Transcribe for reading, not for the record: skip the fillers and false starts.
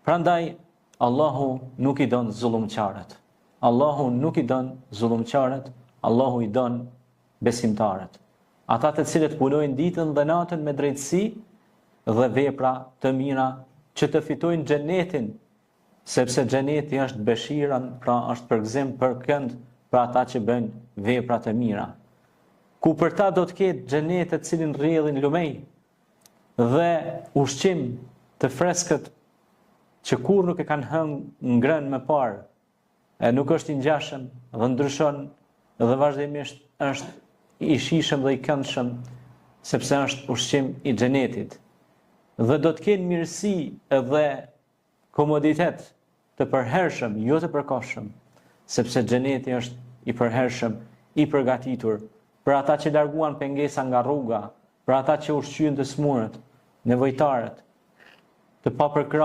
Prandaj, Allahu nuk i don zullumqarët. Allahu nuk i don zullumqarët, Allahu i don besimtarët. Ata të cilët punojnë ditën dhe natën me drejtësi dhe vepra të mira që të fitojnë xhenetin, sepse xheneti është beshiran, pra është përgëzim për kënd për ata që bëjnë vepra të mira. Ku për ta do të ketë xhenet të cilin rrjedhin lumej dhe ushqim të freskët që kur nuk e kanë hënë ngrënë më parë, e nuk është i ngjashëm dhe ndryshon dhe vazhdimisht është i shishëm dhe i këndshëm, sepse është ushqim i xhenetit. Dhe do të kenë mirësi dhe komoditet të përhershëm, jo të përkohshëm, sepse xheneti është i përhershëm, i përgatitur për ata që larguan pengesa nga rruga, për ata që ushqyen të smurët, nevojtarët, të papërkrahur.